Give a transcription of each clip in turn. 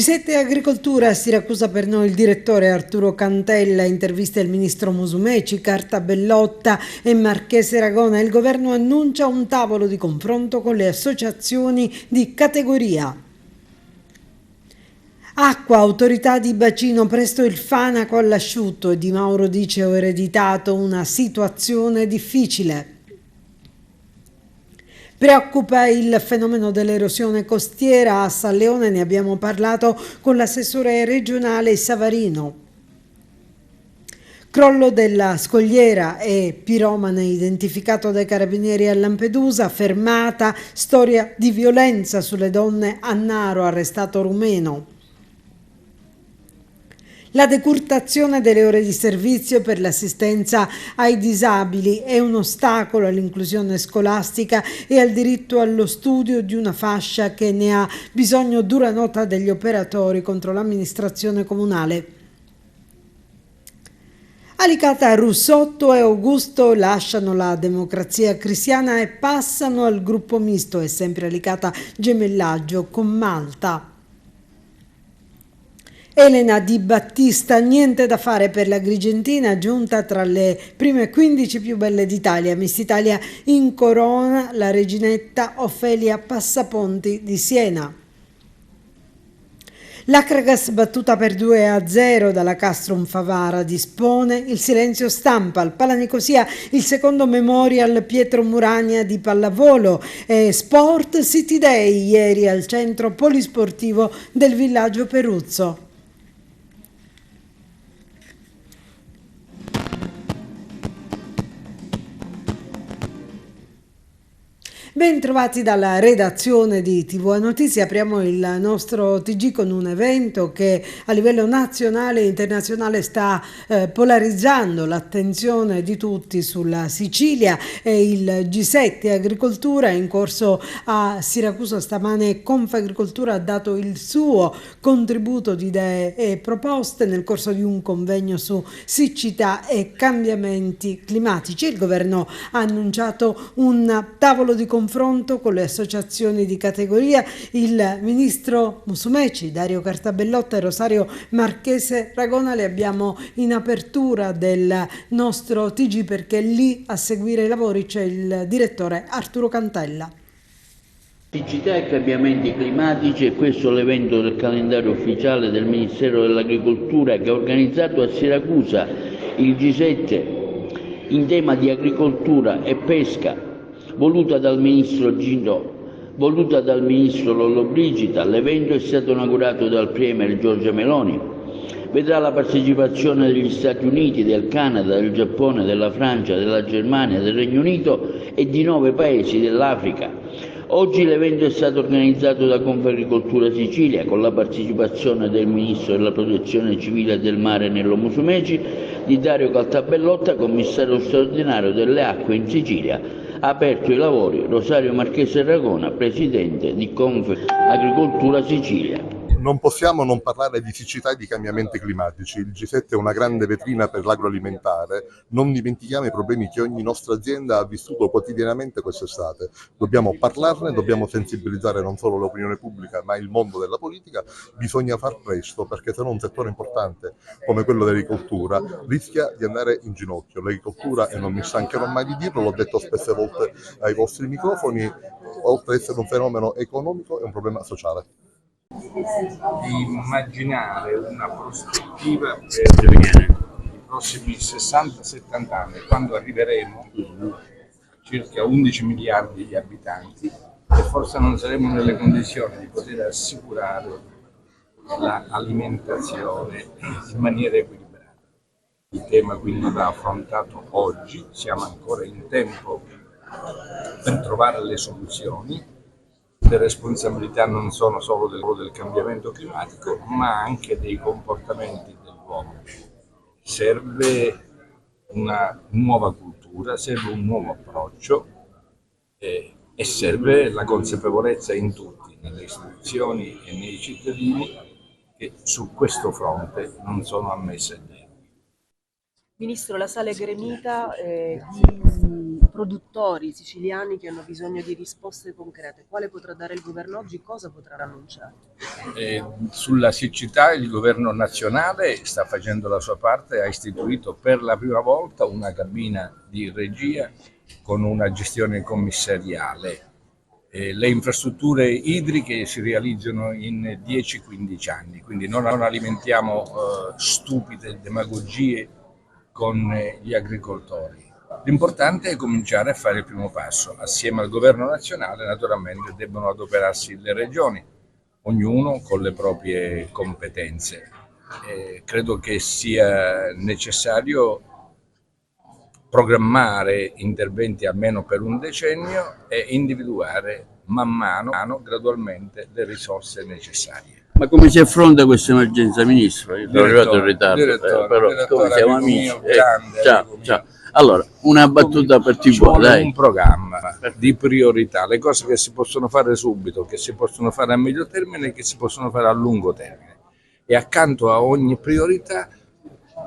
G7 Agricoltura a Siracusa per noi il direttore Arturo Cantella, intervista il ministro Musumeci, Carta Bellotta e Marchese Ragona. Il governo annuncia un tavolo di confronto con le associazioni di categoria. Acqua, autorità di bacino, presto il Fanaco all'asciutto e Di Mauro dice ho ereditato una situazione difficile. Preoccupa il fenomeno dell'erosione costiera a San Leone, ne abbiamo parlato con l'assessore regionale Savarino. Crollo della scogliera e piromane identificato dai carabinieri a Lampedusa, fermata, storia di violenza sulle donne a Naro, arrestato rumeno. La decurtazione delle ore di servizio per l'assistenza ai disabili è un ostacolo all'inclusione scolastica e al diritto allo studio di una fascia che ne ha bisogno. Dura nota degli operatori contro l'amministrazione comunale. Alicata, Russotto e Augusto lasciano la Democrazia Cristiana e passano al gruppo misto. È sempre Alicata gemellaggio con Malta. Elena Di Battista, niente da fare per l'Agrigentina, giunta tra le prime 15 più belle d'Italia. Miss Italia in corona la reginetta Ofelia Passaponti di Siena. L'Acragas battuta per 2-0 dalla Castrum Favara dispone il silenzio stampa. Al Palanicosia il secondo Memorial Pietro Muragna di pallavolo e Sport City Day ieri al centro polisportivo del villaggio Peruzzo. Ben trovati dalla redazione di TV Notizie. Apriamo il nostro TG con un evento che a livello nazionale e internazionale sta polarizzando l'attenzione di tutti sulla Sicilia. Il G7 Agricoltura è in corso a Siracusa stamane. Confagricoltura ha dato il suo contributo di idee e proposte nel corso di un convegno su siccità e cambiamenti climatici. Il governo ha annunciato un tavolo di confronto con le associazioni di categoria. Il ministro Musumeci, Dario Cartabellotta e Rosario Marchese Ragona li abbiamo in apertura del nostro TG perché lì a seguire i lavori c'è il direttore Arturo Cantella. Siccità e cambiamenti climatici è questo l'evento del calendario ufficiale del Ministero dell'Agricoltura che ha organizzato a Siracusa il G7 in tema di agricoltura e pesca, voluta dal ministro Lollobrigida. L'evento è stato inaugurato dal premier Giorgia Meloni. Vedrà la partecipazione degli Stati Uniti, del Canada, del Giappone, della Francia, della Germania, del Regno Unito e di 9 paesi dell'Africa. Oggi l'evento è stato organizzato da Confagricoltura Sicilia con la partecipazione del Ministro della Protezione Civile e del Mare Nello Musumeci, di Dario Cartabellotta, commissario straordinario delle acque in Sicilia. Ha aperto i lavori Rosario Marchese Ragona, presidente di Confagricoltura Sicilia. Non possiamo non parlare di siccità e di cambiamenti climatici. Il G7 è una grande vetrina per l'agroalimentare. Non dimentichiamo i problemi che ogni nostra azienda ha vissuto quotidianamente quest'estate. Dobbiamo parlarne, dobbiamo sensibilizzare non solo l'opinione pubblica ma il mondo della politica. Bisogna far presto perché se no un settore importante come quello dell'agricoltura rischia di andare in ginocchio. L'agricoltura, e non mi stancherò mai di dirlo, l'ho detto spesse volte ai vostri microfoni, oltre ad essere un fenomeno economico è un problema sociale. Di immaginare una prospettiva per i prossimi 60-70 anni, quando arriveremo a circa 11 miliardi di abitanti e forse non saremo nelle condizioni di poter assicurare l'alimentazione in maniera equilibrata. Il tema quindi va affrontato oggi, siamo ancora in tempo per trovare le soluzioni. Le responsabilità non sono solo del cambiamento climatico, ma anche dei comportamenti dell'uomo. Serve una nuova cultura, serve un nuovo approccio e serve la consapevolezza in tutti, nelle istituzioni e nei cittadini, che su questo fronte non sono ammesse deroghe. Ministro, la sala è gremita di produttori siciliani che hanno bisogno di risposte concrete. Quale potrà dare il governo oggi? Cosa potrà annunciare? Sulla siccità il governo nazionale sta facendo la sua parte, ha istituito per la prima volta una cabina di regia con una gestione commissariale. Le infrastrutture idriche si realizzano in 10-15 anni, quindi non alimentiamo stupide demagogie con gli agricoltori. L'importante è cominciare a fare il primo passo. Assieme al governo nazionale naturalmente debbono adoperarsi le regioni, ognuno con le proprie competenze. Credo che sia necessario programmare interventi almeno per un decennio e individuare man mano, gradualmente, le risorse necessarie. Ma come si affronta questa emergenza, Ministro? Io sono arrivato in ritardo, però come siamo amici. Ciao. Allora, una battuta per TV, dai. Un programma di priorità, le cose che si possono fare subito, che si possono fare a medio termine e che si possono fare a lungo termine. E accanto a ogni priorità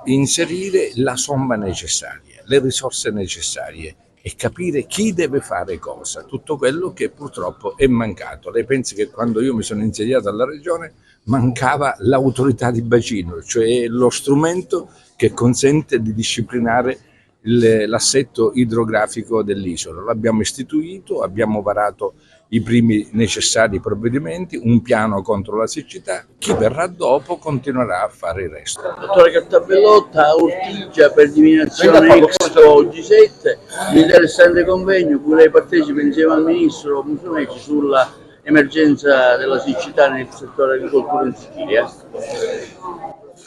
inserire la somma necessaria, le risorse necessarie e capire chi deve fare cosa, tutto quello che purtroppo è mancato. Lei pensi che quando io mi sono insediato alla Regione mancava l'autorità di bacino, cioè lo strumento che consente di disciplinare l'assetto idrografico dell'isola. L'abbiamo istituito, abbiamo varato i primi necessari provvedimenti, un piano contro la siccità. Chi verrà dopo continuerà a fare il resto. Dottore Cartabellotta, Ortigia per diminuzione Expo G7, l'interessante convegno cui lei partecipa insieme al Ministro Musumeci sulla emergenza della siccità nel settore agricoltura in Sicilia.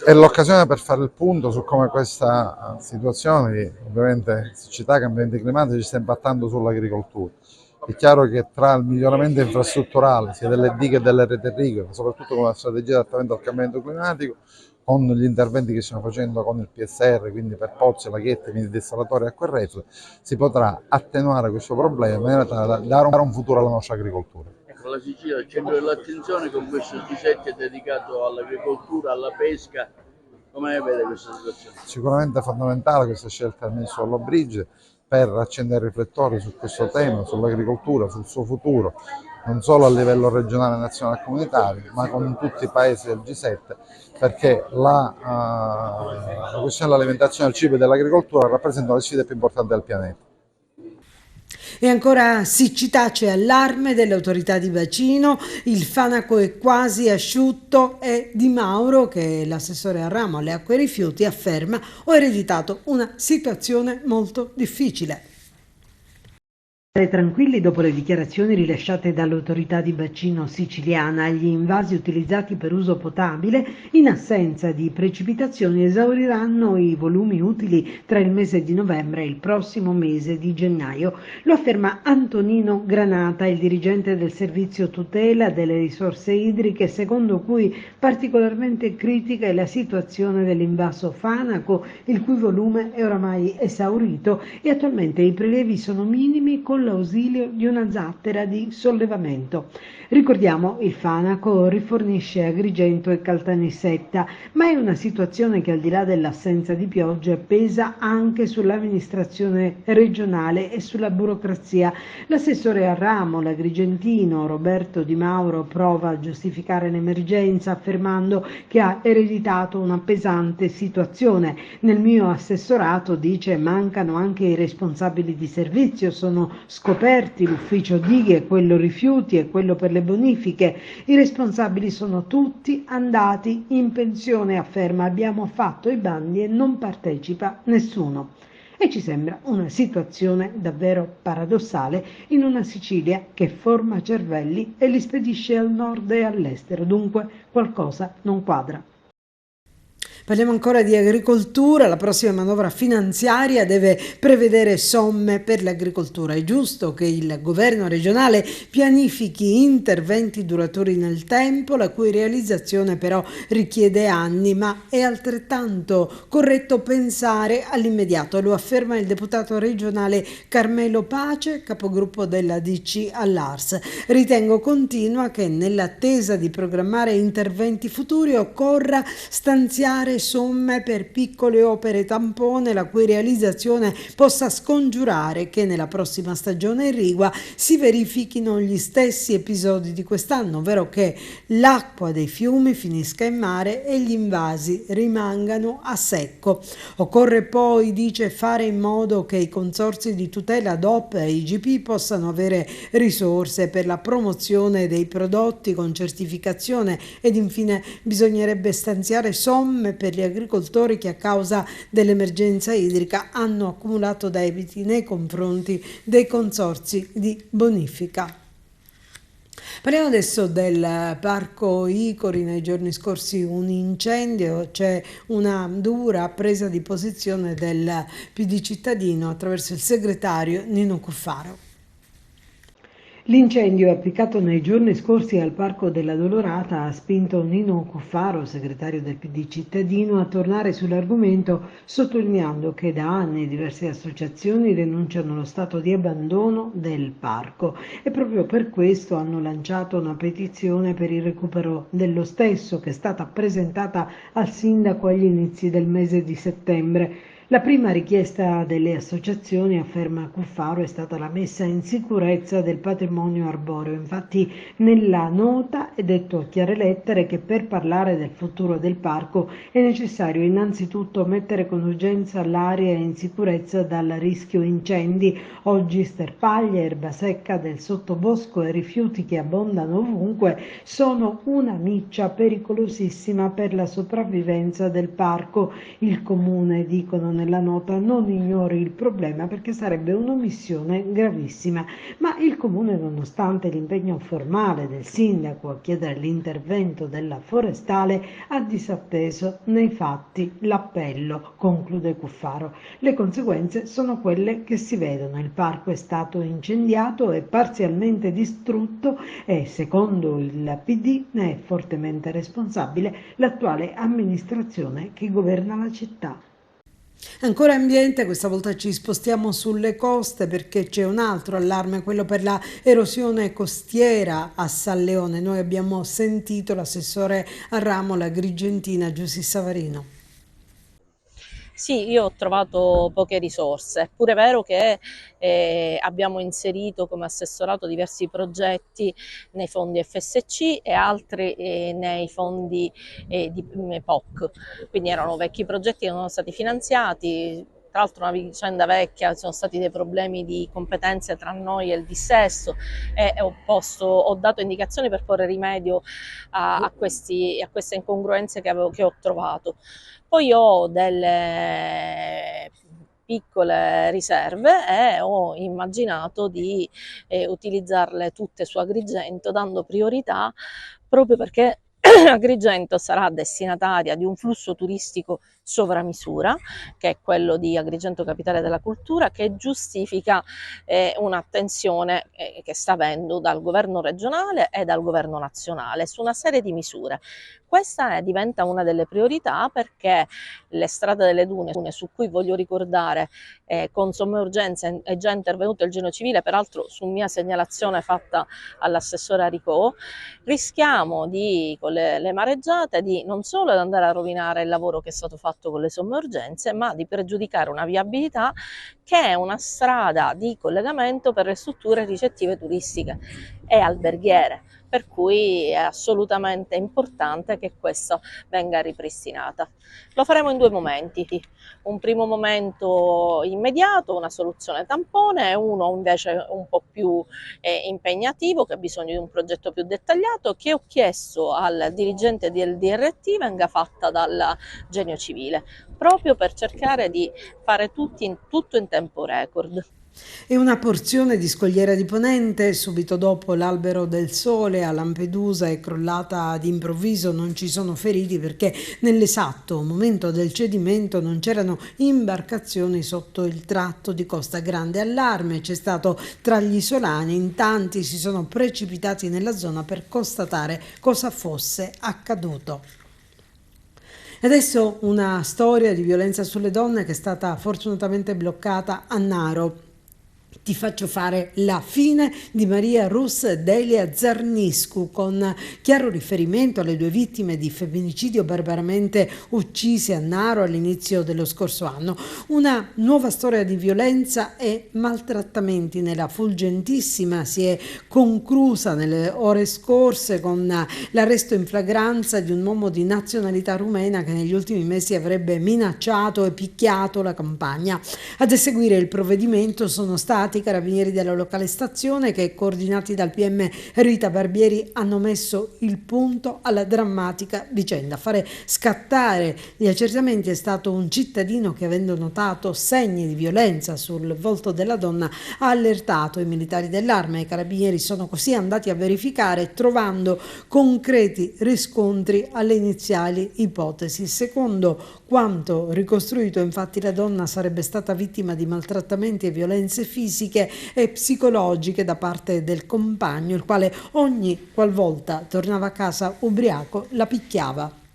È l'occasione per fare il punto su come questa situazione di ovviamente siccità, cambiamenti climatici sta impattando sull'agricoltura. È chiaro che tra il miglioramento infrastrutturale, sia delle dighe e delle reti irrigue, ma soprattutto con la strategia di adattamento al cambiamento climatico, con gli interventi che stiamo facendo con il PSR, quindi per pozze, laghetti, quindi dissalatori e acque reflue, si potrà attenuare questo problema in maniera tale da dare un futuro alla nostra agricoltura. La Sicilia è al centro dell'attenzione, con questo G7 è dedicato all'agricoltura, alla pesca. Come vede questa situazione? Sicuramente è fondamentale questa scelta del Ministro Lollobrigida per accendere i riflettori su questo tema, sull'agricoltura, sul suo futuro, non solo a livello regionale, nazionale e comunitario, ma con tutti i paesi del G7, perché la questione dell'alimentazione, del cibo e dell'agricoltura rappresentano le sfide più importanti del pianeta. E ancora siccità, c'è allarme delle autorità di bacino, il Fanaco è quasi asciutto e Di Mauro, che è l'assessore al ramo alle acque e rifiuti, afferma: ho ereditato una situazione molto difficile. Tranquilli dopo le dichiarazioni rilasciate dall'autorità di bacino siciliana, gli invasi utilizzati per uso potabile in assenza di precipitazioni esauriranno i volumi utili tra il mese di novembre e il prossimo mese di gennaio. Lo afferma Antonino Granata, il dirigente del servizio tutela delle risorse idriche, secondo cui particolarmente critica è la situazione dell'invaso Fanaco, il cui volume è oramai esaurito e attualmente i prelevi sono minimi con l'ausilio di una zattera di sollevamento. Ricordiamo, il Fanaco rifornisce Agrigento e Caltanissetta, ma è una situazione che al di là dell'assenza di piogge pesa anche sull'amministrazione regionale e sulla burocrazia. L'assessore al ramo, l'agrigentino Roberto Di Mauro, prova a giustificare l'emergenza affermando che ha ereditato una pesante situazione. Nel mio assessorato, dice, mancano anche i responsabili di servizio, sono scoperti l'ufficio dighe, quello rifiuti e quello per le bonifiche. I responsabili sono tutti andati in pensione, afferma, abbiamo fatto i bandi e non partecipa nessuno. E ci sembra una situazione davvero paradossale in una Sicilia che forma cervelli e li spedisce al nord e all'estero, dunque qualcosa non quadra. Parliamo ancora di agricoltura. La prossima manovra finanziaria deve prevedere somme per l'agricoltura. È giusto che il governo regionale pianifichi interventi duraturi nel tempo, la cui realizzazione però richiede anni, ma è altrettanto corretto pensare all'immediato. Lo afferma il deputato regionale Carmelo Pace, capogruppo della DC all'Ars. Ritengo, continua, che nell'attesa di programmare interventi futuri occorra stanziare stanziare somme per piccole opere tampone la cui realizzazione possa scongiurare che nella prossima stagione irrigua si verifichino gli stessi episodi di quest'anno, ovvero che l'acqua dei fiumi finisca in mare e gli invasi rimangano a secco. Occorre poi, dice, fare in modo che i consorzi di tutela DOP e IGP possano avere risorse per la promozione dei prodotti con certificazione ed infine bisognerebbe stanziare somme per gli agricoltori che a causa dell'emergenza idrica hanno accumulato debiti nei confronti dei consorzi di bonifica. Parliamo adesso del Parco Icori. Nei giorni scorsi un incendio, c'è una dura presa di posizione del PD cittadino attraverso il segretario Nino Cuffaro. L'incendio applicato nei giorni scorsi al Parco della Dolorata ha spinto Nino Cuffaro, segretario del PD cittadino, a tornare sull'argomento, sottolineando che da anni diverse associazioni denunciano lo stato di abbandono del parco e proprio per questo hanno lanciato una petizione per il recupero dello stesso, che è stata presentata al sindaco agli inizi del mese di settembre. La prima richiesta delle associazioni, afferma Cuffaro, è stata la messa in sicurezza del patrimonio arboreo. Infatti nella nota è detto a chiare lettere che per parlare del futuro del parco è necessario innanzitutto mettere con urgenza l'area in sicurezza dal rischio incendi. Oggi sterpaglie, erba secca del sottobosco e rifiuti che abbondano ovunque sono una miccia pericolosissima per la sopravvivenza del parco. Il comune, dicono nella nota, non ignori il problema perché sarebbe un'omissione gravissima, ma il comune, nonostante l'impegno formale del sindaco a chiedere l'intervento della forestale, ha disatteso nei fatti l'appello, conclude Cuffaro. Le conseguenze sono quelle che si vedono: il parco è stato incendiato e parzialmente distrutto e, secondo il PD, ne è fortemente responsabile l'attuale amministrazione che governa la città. Ancora ambiente, questa volta ci spostiamo sulle coste perché c'è un altro allarme, quello per la erosione costiera a San Leone. Noi abbiamo sentito l'assessore a ramo, la Grigentina, Giussi Savarino. Sì, io ho trovato poche risorse, è pure vero che abbiamo inserito come assessorato diversi progetti nei fondi FSC e altri nei fondi di POC, quindi erano vecchi progetti che non sono stati finanziati. Tra l'altro una vicenda vecchia, ci sono stati dei problemi di competenze tra noi e il dissesto e ho dato indicazioni per porre rimedio a queste incongruenze che ho trovato. Poi ho delle piccole riserve e ho immaginato di utilizzarle tutte su Agrigento, dando priorità proprio perché Agrigento sarà destinataria di un flusso turistico sovramisura, che è quello di Agrigento Capitale della Cultura, che giustifica un'attenzione che sta avendo dal governo regionale e dal governo nazionale su una serie di misure. Questa diventa una delle priorità perché le strade delle dune, su cui voglio ricordare con somma urgenza è già intervenuto il Genio Civile, peraltro su mia segnalazione fatta all'assessore Aricò, rischiamo con le mareggiate di non solo andare a rovinare il lavoro che è stato fatto con le somme urgenze, ma di pregiudicare una viabilità che è una strada di collegamento per le strutture ricettive turistiche e alberghiere, per cui è assolutamente importante che questa venga ripristinata. Lo faremo in due momenti: un primo momento immediato, una soluzione tampone, e uno invece un po' più impegnativo, che ha bisogno di un progetto più dettagliato, che ho chiesto al dirigente del DRT venga fatta dal Genio Civile, proprio per cercare di fare tutto in tempo record. E una porzione di Scogliera di Ponente, subito dopo l'Albero del Sole a Lampedusa, è crollata d'improvviso. Non ci sono feriti perché nell'esatto momento del cedimento non c'erano imbarcazioni sotto il tratto di costa. Grande allarme c'è stato tra gli isolani, in tanti si sono precipitati nella zona per constatare cosa fosse accaduto. Adesso una storia di violenza sulle donne che è stata fortunatamente bloccata a Naro. Ti faccio fare la fine di Maria Rus Delia Zarniscu, con chiaro riferimento alle 2 vittime di femminicidio barbaramente uccise a Naro all'inizio dello scorso anno. Una nuova storia di violenza e maltrattamenti nella Fulgentissima si è conclusa nelle ore scorse con l'arresto in flagranza di un uomo di nazionalità rumena che negli ultimi mesi avrebbe minacciato e picchiato la compagna. Ad eseguire il provvedimento sono stati i carabinieri della locale stazione che, coordinati dal PM Rita Barbieri, hanno messo il punto alla drammatica vicenda. A fare scattare gli accertamenti è stato un cittadino che, avendo notato segni di violenza sul volto della donna, ha allertato i militari dell'Arma. I carabinieri sono così andati a verificare, trovando concreti riscontri alle iniziali ipotesi. Secondo quanto ricostruito, infatti, la donna sarebbe stata vittima di maltrattamenti e violenze fisiche e psicologiche da parte del compagno, il quale ogni qualvolta tornava a casa ubriaco la picchiava.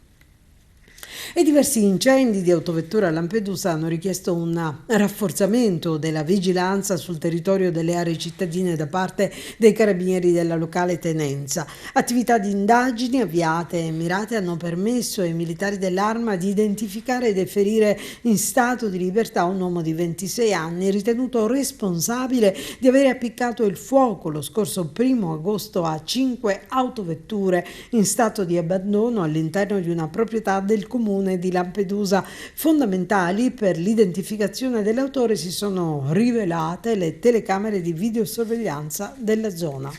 E diversi incendi di autovetture a Lampedusa hanno richiesto un rafforzamento della vigilanza sul territorio delle aree cittadine da parte dei carabinieri della locale tenenza. Attività di indagini avviate e mirate hanno permesso ai militari dell'Arma di identificare e deferire in stato di libertà un uomo di 26 anni ritenuto responsabile di aver appiccato il fuoco lo scorso 1° agosto a 5 autovetture in stato di abbandono all'interno di una proprietà del comune di Lampedusa. Fondamentali per l'identificazione dell'autore si sono rivelate le telecamere di videosorveglianza della zona.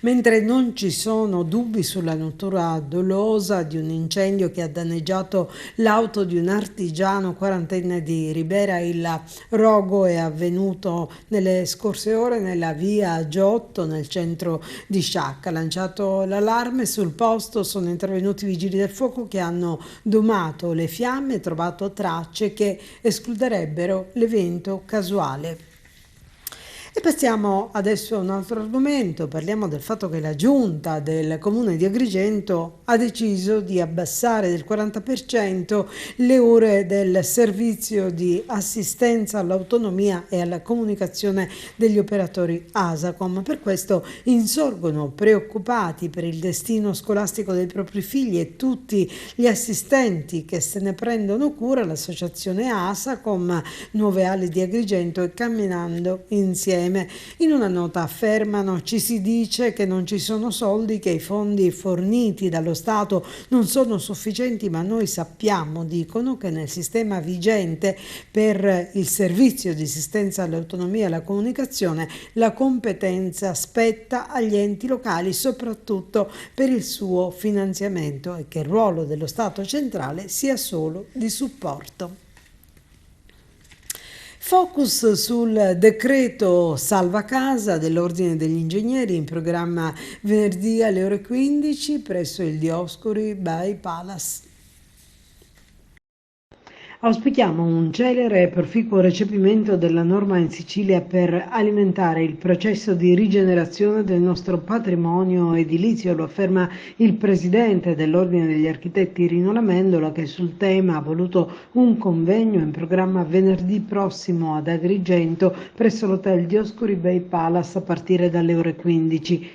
Mentre non ci sono dubbi sulla natura dolosa di un incendio che ha danneggiato l'auto di un artigiano quarantenne di Ribera, il rogo è avvenuto nelle scorse ore nella via Giotto, nel centro di Sciacca. Lanciato l'allarme, sul posto sono intervenuti i vigili del fuoco che hanno domato le fiamme e trovato tracce che escluderebbero l'evento casuale. E passiamo adesso a un altro argomento. Parliamo del fatto che la giunta del comune di Agrigento ha deciso di abbassare del 40% le ore del servizio di assistenza all'autonomia e alla comunicazione degli operatori ASACOM. Per questo insorgono preoccupati per il destino scolastico dei propri figli e tutti gli assistenti che se ne prendono cura. L'associazione ASACOM Nuove Ali di Agrigento e Camminando Insieme in una nota affermano: ci si dice che non ci sono soldi, che i fondi forniti dallo Stato non sono sufficienti, ma noi sappiamo, dicono, che nel sistema vigente per il servizio di assistenza all'autonomia e alla comunicazione la competenza spetta agli enti locali, soprattutto per il suo finanziamento, e che il ruolo dello Stato centrale sia solo di supporto. Focus sul decreto Salva Casa dell'Ordine degli Ingegneri, in programma venerdì alle ore 15 presso il Dioscuri by Palace. Auspichiamo un celere e proficuo recepimento della norma in Sicilia per alimentare il processo di rigenerazione del nostro patrimonio edilizio, lo afferma il presidente dell'Ordine degli Architetti Rino Lamendola, che sul tema ha voluto un convegno in programma venerdì prossimo ad Agrigento presso l'hotel Dioscuri Bay Palace a partire dalle ore 15.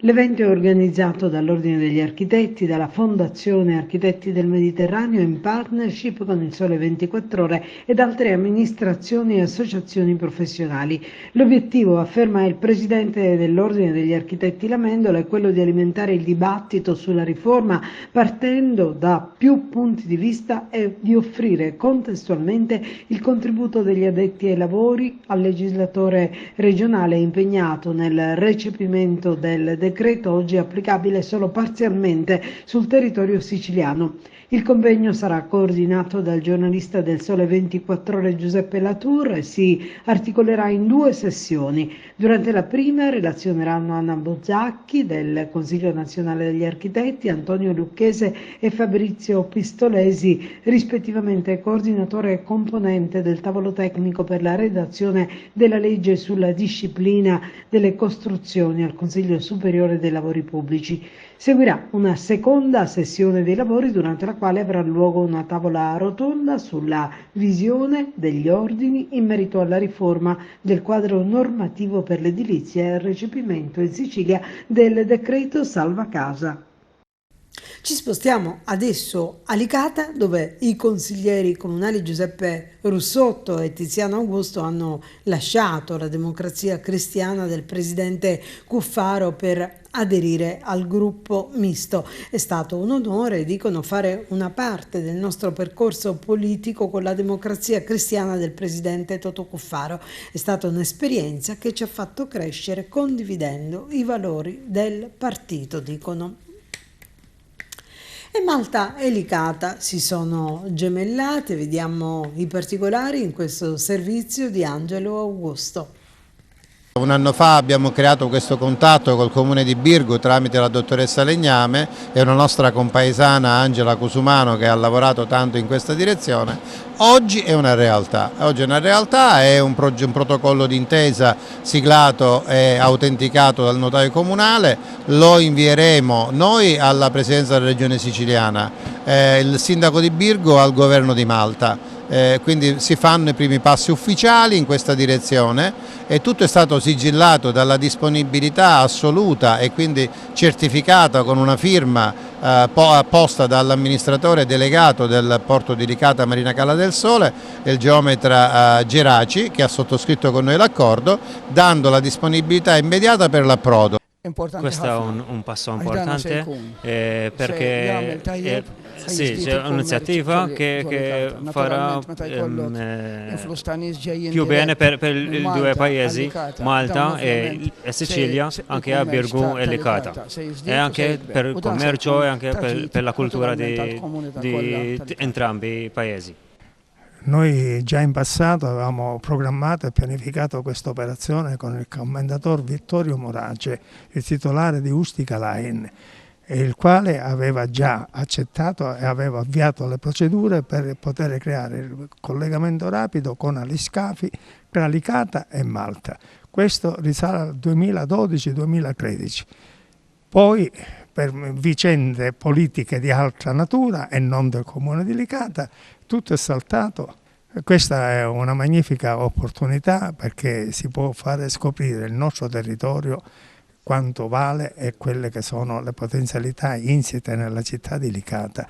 L'evento è organizzato dall'Ordine degli Architetti, dalla Fondazione Architetti del Mediterraneo in partnership con il Sole 24 Ore ed altre amministrazioni e associazioni professionali. L'obiettivo, afferma il presidente dell'Ordine degli Architetti Lamendola, è quello di alimentare il dibattito sulla riforma partendo da più punti di vista e di offrire contestualmente il contributo degli addetti ai lavori al legislatore regionale impegnato nel recepimento del decreto, oggi applicabile solo parzialmente sul territorio siciliano. Il convegno sarà coordinato dal giornalista del Sole 24 Ore Giuseppe Latour e si articolerà in 2 sessioni. Durante la prima relazioneranno Anna Bozzacchi del Consiglio Nazionale degli Architetti, Antonio Lucchese e Fabrizio Pistolesi, rispettivamente coordinatore e componente del tavolo tecnico per la redazione della legge sulla disciplina delle costruzioni al Consiglio Superiore dei Lavori Pubblici. Seguirà una seconda sessione dei lavori, durante la quale avrà luogo una tavola rotonda sulla visione degli ordini in merito alla riforma del quadro normativo per l'edilizia e il recepimento in Sicilia del decreto Salva Casa. Ci spostiamo adesso a Licata, dove i consiglieri comunali Giuseppe Russotto e Tiziano Augusto hanno lasciato la Democrazia Cristiana del presidente Cuffaro per aderire al gruppo misto. È stato un onore, dicono, fare una parte del nostro percorso politico con la Democrazia Cristiana del presidente Toto Cuffaro. È stata un'esperienza che ci ha fatto crescere condividendo i valori del partito, dicono. E Malta e Licata si sono gemellate, vediamo i particolari in questo servizio di Angelo Augusto. Un anno fa abbiamo creato questo contatto col comune di Birgu tramite la dottoressa Legname e una nostra compaesana Angela Cusumano che ha lavorato tanto in questa direzione. Oggi è una realtà, è un protocollo d'intesa siglato e autenticato dal notaio comunale, lo invieremo noi alla Presidenza della Regione Siciliana, il sindaco di Birgu al governo di Malta. Quindi si fanno i primi passi ufficiali in questa direzione e tutto è stato sigillato dalla disponibilità assoluta e quindi certificata con una firma apposta dall'amministratore delegato del porto di Licata Marina Cala del Sole, il geometra Geraci, che ha sottoscritto con noi l'accordo, dando la disponibilità immediata per l'approdo. Questo è un passo importante perché c'è un'iniziativa che farà più bene per i due paesi, Malta e Sicilia, anche a Birgu e Licata, e anche per il commercio e anche per la cultura di entrambi i paesi. Noi già in passato avevamo programmato e pianificato questa operazione con il commendator Vittorio Morace, il titolare di Ustica Line, il quale aveva già accettato e aveva avviato le procedure per poter creare il collegamento rapido con aliscafi tra Licata e Malta. Questo risale al 2012-2013. Poi, per vicende politiche di altra natura e non del comune di Licata, tutto è saltato. Questa è una magnifica opportunità perché si può fare scoprire il nostro territorio, quanto vale e quelle che sono le potenzialità insite nella città di Licata.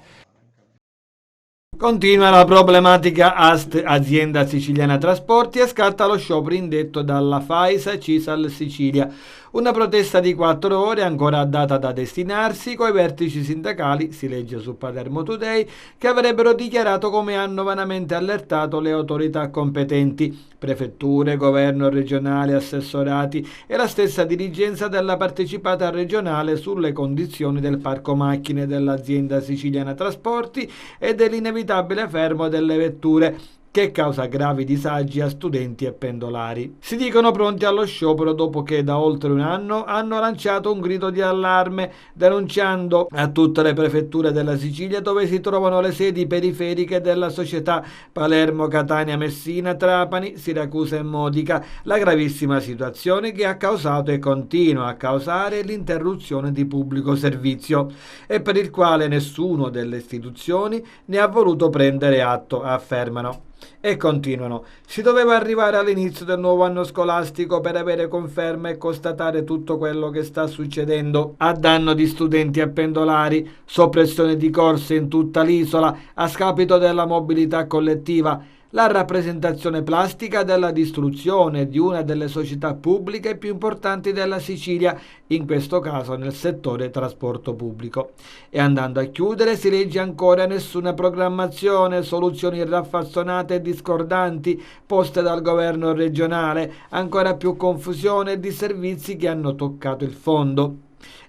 Continua la problematica AST, azienda siciliana trasporti, e scatta lo sciopero indetto dalla FAISA Cisal Sicilia. Una protesta di 4 ore ancora data da destinarsi, coi vertici sindacali, si legge su Palermo Today, che avrebbero dichiarato come hanno vanamente allertato le autorità competenti, prefetture, governo regionale, assessorati e la stessa dirigenza della partecipata regionale sulle condizioni del parco macchine dell'azienda siciliana trasporti e dell'inevitabile fermo delle vetture, che causa gravi disagi a studenti e pendolari. Si dicono pronti allo sciopero dopo che da oltre un anno hanno lanciato un grido di allarme denunciando a tutte le prefetture della Sicilia dove si trovano le sedi periferiche della società Palermo, Catania, Messina, Trapani, Siracusa e Modica la gravissima situazione che ha causato e continua a causare l'interruzione di pubblico servizio e per il quale nessuno delle istituzioni ne ha voluto prendere atto, affermano. E continuano. Si doveva arrivare all'inizio del nuovo anno scolastico per avere conferma e constatare tutto quello che sta succedendo a danno di studenti e pendolari, soppressione di corse in tutta l'isola a scapito della mobilità collettiva, la rappresentazione plastica della distruzione di una delle società pubbliche più importanti della Sicilia, in questo caso nel settore trasporto pubblico. E andando a chiudere si legge ancora nessuna programmazione, soluzioni raffazzonate e discordanti poste dal governo regionale, ancora più confusione e disservizi che hanno toccato il fondo.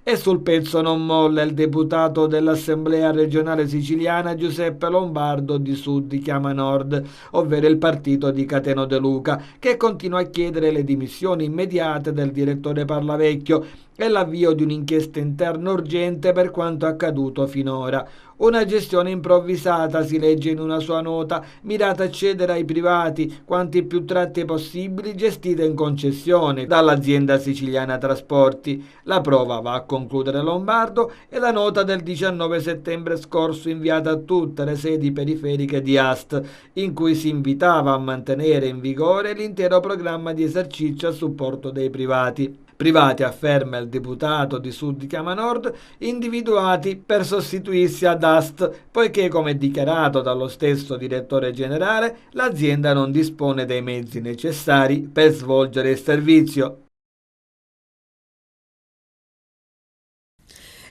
E sul pezzo non molla il deputato dell'Assemblea regionale siciliana Giuseppe Lombardo di Sud di Chiama Nord, ovvero il partito di Cateno De Luca, che continua a chiedere le dimissioni immediate del direttore Parlavecchio e l'avvio di un'inchiesta interna urgente per quanto accaduto finora. Una gestione improvvisata, si legge in una sua nota, mirata a cedere ai privati quanti più tratti possibili, gestite in concessione dall'azienda siciliana trasporti. La prova va a concludere Lombardo, è la nota del 19 settembre scorso inviata a tutte le sedi periferiche di Ast, in cui si invitava a mantenere in vigore l'intero programma di esercizio a supporto dei privati. Privati, afferma il deputato di Sud Chiama Nord, individuati per sostituirsi ad Ast, poiché, come dichiarato dallo stesso direttore generale, l'azienda non dispone dei mezzi necessari per svolgere il servizio.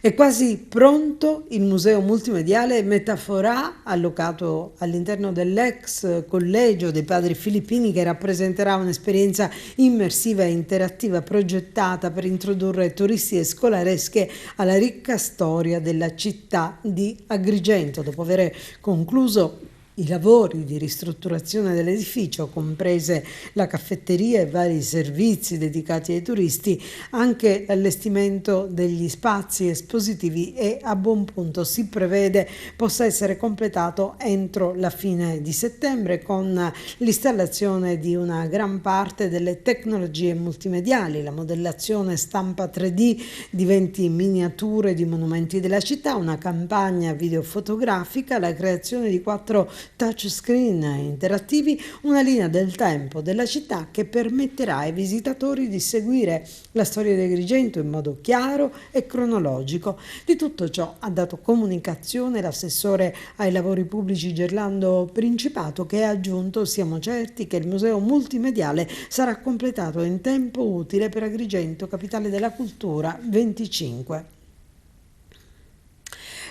È quasi pronto il museo multimediale Metafora, allocato all'interno dell'ex collegio dei padri filippini, che rappresenterà un'esperienza immersiva e interattiva progettata per introdurre turisti e scolaresche alla ricca storia della città di Agrigento. Dopo aver concluso i lavori di ristrutturazione dell'edificio, comprese la caffetteria e vari servizi dedicati ai turisti, anche l'allestimento degli spazi espositivi è a buon punto. Si prevede possa essere completato entro la fine di settembre, con l'installazione di una gran parte delle tecnologie multimediali, la modellazione stampa 3D di 20 miniature di monumenti della città, una campagna videofotografica, la creazione di 4 touchscreen interattivi, una linea del tempo della città che permetterà ai visitatori di seguire la storia di Agrigento in modo chiaro e cronologico. Di tutto ciò ha dato comunicazione l'assessore ai lavori pubblici Gerlando Principato, che ha aggiunto: siamo certi che il museo multimediale sarà completato in tempo utile per Agrigento, capitale della cultura 25.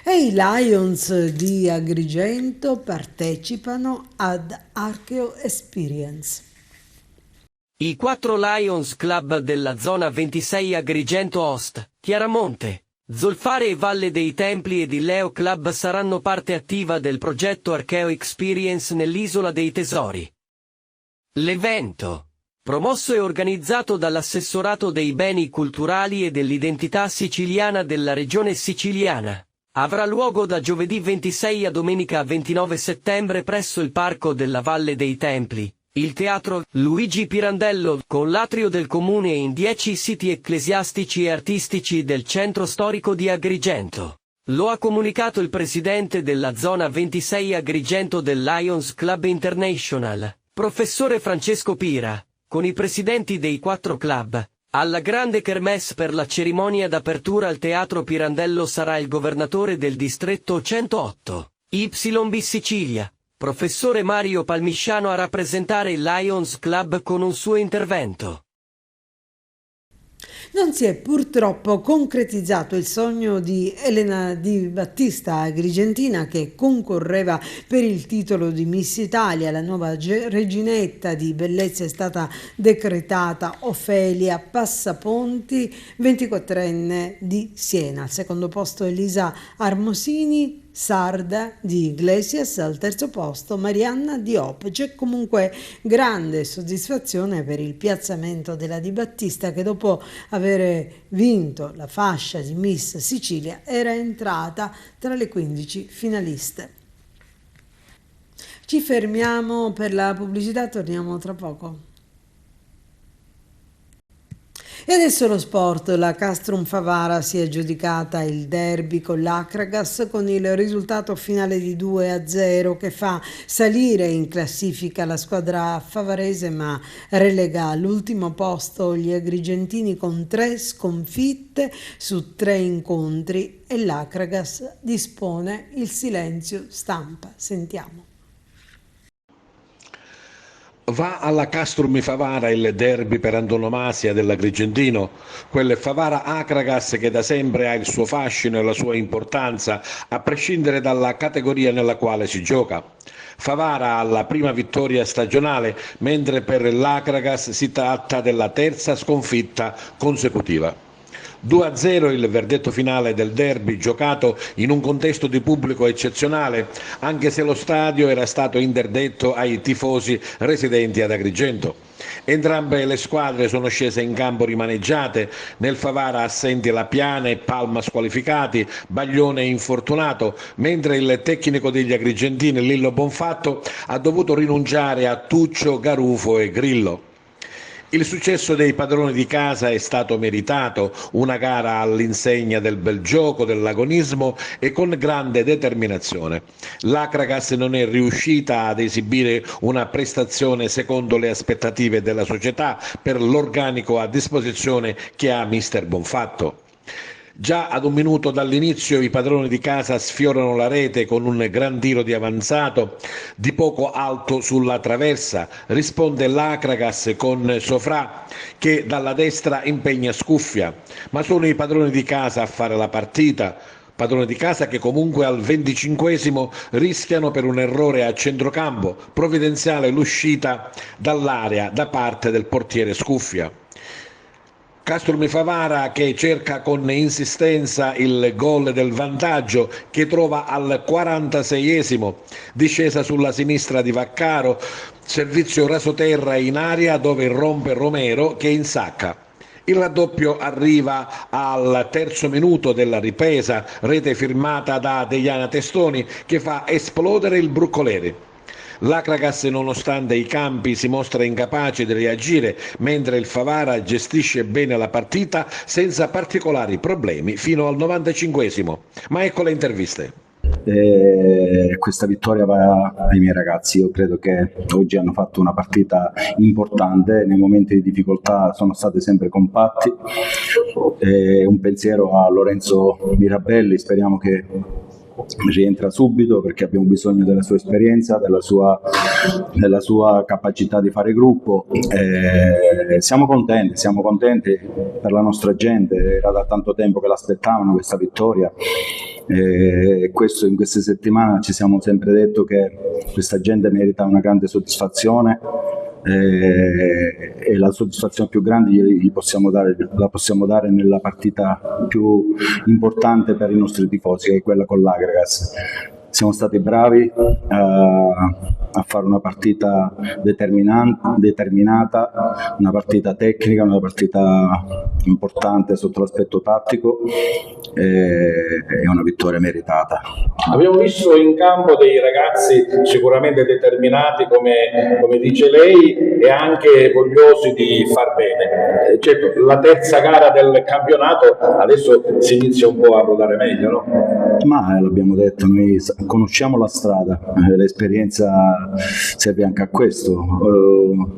E i Lions di Agrigento partecipano ad Archeo Experience. I 4 Lions Club della zona 26 Agrigento Host, Chiaramonte, Zolfare e Valle dei Templi ed il Leo Club saranno parte attiva del progetto Archeo Experience nell'Isola dei Tesori. L'evento, promosso e organizzato dall'Assessorato dei Beni Culturali e dell'Identità Siciliana della Regione Siciliana, avrà luogo da giovedì 26 a domenica 29 settembre presso il Parco della Valle dei Templi, il Teatro Luigi Pirandello, con l'atrio del comune e in 10 siti ecclesiastici e artistici del centro storico di Agrigento. Lo ha comunicato il presidente della zona 26 Agrigento del Lions Club International, professore Francesco Pira, con i presidenti dei 4 club. Alla grande kermesse per la cerimonia d'apertura al Teatro Pirandello sarà il governatore del distretto 108, YB Sicilia, professore Mario Palmisciano, a rappresentare il Lions Club con un suo intervento. Non si è purtroppo concretizzato il sogno di Elena Di Battista, agrigentina, che concorreva per il titolo di Miss Italia. La nuova reginetta di bellezza è stata decretata Ofelia Passaponti, 24enne di Siena. Al secondo posto Elisa Armosini, sarda di Iglesias, al terzo posto Marianna Diop. C'è comunque grande soddisfazione per il piazzamento della Di Battista, che dopo aver vinto la fascia di Miss Sicilia era entrata tra le 15 finaliste. Ci fermiamo per la pubblicità, torniamo tra poco. E adesso lo sport. La Castrum Favara si è aggiudicata il derby con l'Acragas con il risultato finale di 2-0, che fa salire in classifica la squadra favarese, ma relega all'ultimo posto gli agrigentini con 3 sconfitte su 3 incontri, e l'Acragas dispone il silenzio stampa. Sentiamo. Va alla Castrum Favara il derby per antonomasia dell'Agrigentino, quel Favara Acragas che da sempre ha il suo fascino e la sua importanza, a prescindere dalla categoria nella quale si gioca. Favara ha la prima vittoria stagionale, mentre per l'Acragas si tratta della terza sconfitta consecutiva. 2-0 il verdetto finale del derby, giocato in un contesto di pubblico eccezionale, anche se lo stadio era stato interdetto ai tifosi residenti ad Agrigento. Entrambe le squadre sono scese in campo rimaneggiate, nel Favara assenti La Piana e Palma squalificati, Baglione infortunato, mentre il tecnico degli agrigentini Lillo Bonfatto ha dovuto rinunciare a Tuccio, Garufo e Grillo. Il successo dei padroni di casa è stato meritato, una gara all'insegna del bel gioco, dell'agonismo e con grande determinazione. L'Acragas non è riuscita ad esibire una prestazione secondo le aspettative della società per l'organico a disposizione che ha mister Bonfatto. Già ad un minuto dall'inizio i padroni di casa sfiorano la rete con un gran tiro di avanzato di poco alto sulla traversa. Risponde l'Acragas con Sofrà che dalla destra impegna Scuffia, ma sono i padroni di casa a fare la partita. Padroni di casa che comunque al 25esimo rischiano per un errore a centrocampo, provvidenziale l'uscita dall'area da parte del portiere Scuffia. Castrumi Favara che cerca con insistenza il gol del vantaggio che trova al 46esimo, discesa sulla sinistra di Vaccaro, servizio rasoterra in aria dove irrompe Romero che insacca. Il raddoppio arriva al terzo minuto della ripresa, rete firmata da Deiana Testoni che fa esplodere il Broccoleri. L'Acragas nonostante i campi si mostra incapace di reagire mentre il Favara gestisce bene la partita senza particolari problemi fino al 95esimo. Ma ecco le interviste. Questa vittoria va ai miei ragazzi. Io credo che oggi hanno fatto una partita importante, nei momenti di difficoltà sono stati sempre compatti. Un pensiero a Lorenzo Mirabelli, speriamo che rientra subito perché abbiamo bisogno della sua esperienza, della sua capacità di fare gruppo. Siamo contenti per la nostra gente, era da tanto tempo che l'aspettavano questa vittoria. In queste settimane ci siamo sempre detto che questa gente merita una grande soddisfazione e la soddisfazione più grande la possiamo dare nella partita più importante per i nostri tifosi, che è quella con l'Acragas. Siamo stati bravi a fare una partita determinata, una partita tecnica, una partita importante sotto l'aspetto tattico e una vittoria meritata. Abbiamo visto in campo dei ragazzi sicuramente determinati, come dice lei, e anche vogliosi di far bene. Certo, la terza gara del campionato adesso si inizia un po' a rodare meglio, no? Ma l'abbiamo detto, noi conosciamo la strada, l'esperienza serve anche a questo.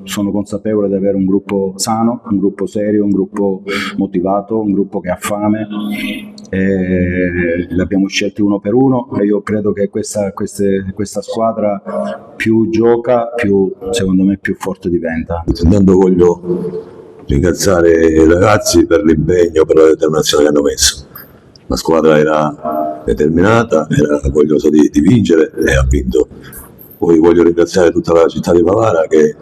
Sono consapevole di avere un gruppo sano, un gruppo serio, un gruppo motivato, un gruppo che ha fame. L'abbiamo scelti uno per uno e io credo che questa squadra più gioca, secondo me più forte diventa. Intanto voglio ringraziare i ragazzi per l'impegno, per la determinazione che hanno messo. La squadra era determinata, era vogliosa di vincere e ha vinto. Poi voglio ringraziare tutta la città di Favara che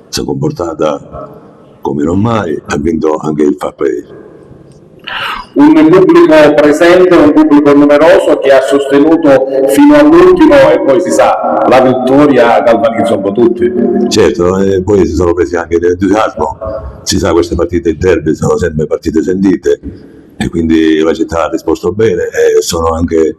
si è comportata come non mai, ha vinto anche il fair play. Un pubblico presente, un pubblico numeroso che ha sostenuto fino all'ultimo e poi si sa, la vittoria galvanizza un po' tutti. Certo, e poi si sono presi anche l'entusiasmo, si sa queste partite in derby sono sempre partite sentite e quindi la città ha risposto bene e sono anche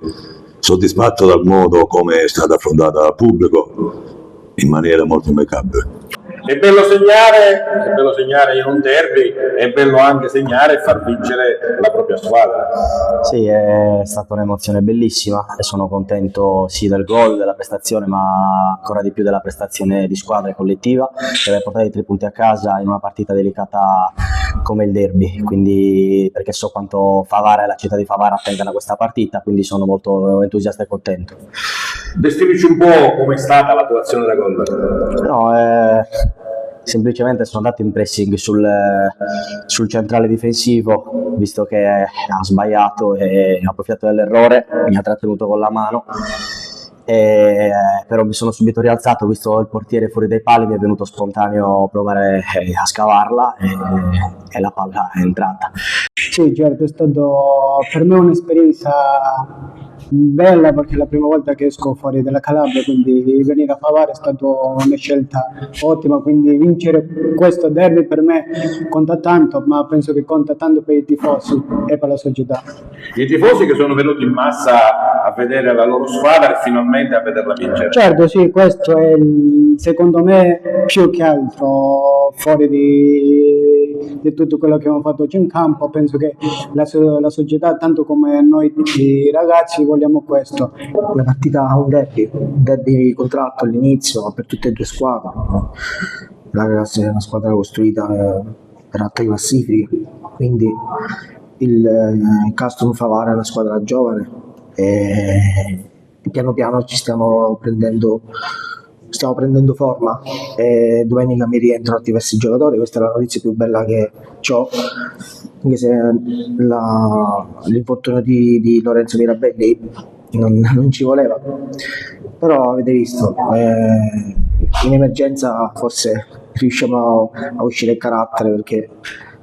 soddisfatto dal modo come è stata affrontata dal pubblico in maniera molto impeccabile. È bello segnare in un derby, è bello anche segnare e far vincere la propria squadra. Sì, è stata un'emozione bellissima e sono contento sì del gol, della prestazione, ma ancora di più della prestazione di squadra e collettiva, per aver portato i 3 punti a casa in una partita delicata come il derby, quindi perché so quanto Favara e la città di Favara attendano a questa partita, quindi sono molto entusiasta e contento. Descrivici un po' come è stata l'attuazione da gol. No, semplicemente sono andato in pressing sul centrale difensivo, visto che ha sbagliato e ha approfittato dell'errore, mi ha trattenuto con la mano. Però mi sono subito rialzato, visto il portiere fuori dai pali, mi è venuto spontaneo provare a scavarla e la palla è entrata. Sì, certo, è stato per me un'esperienza bella perché è la prima volta che esco fuori dalla Calabria, quindi venire a Favara è stata una scelta ottima, quindi vincere questo derby per me conta tanto, ma penso che conta tanto per i tifosi e per la società. I tifosi che sono venuti in massa a vedere la loro squadra e finalmente a vederla vincere. Certo, sì, questo è secondo me più che altro fuori di tutto quello che abbiamo fatto oggi in campo, penso che la società, tanto come noi i ragazzi, vogliamo questo. La partita ha un derby contratto all'inizio per tutte e due squadre. La ragazza è una squadra costruita per altre classifiche, quindi il Castrum Favara è una squadra giovane e piano piano ci stiamo prendendo forma e domenica mi rientrano diversi giocatori. Questa è la notizia più bella che ho, anche se l'infortunio di Lorenzo Mirabelli non ci voleva, però avete visto, in emergenza forse riusciamo a uscire il carattere, perché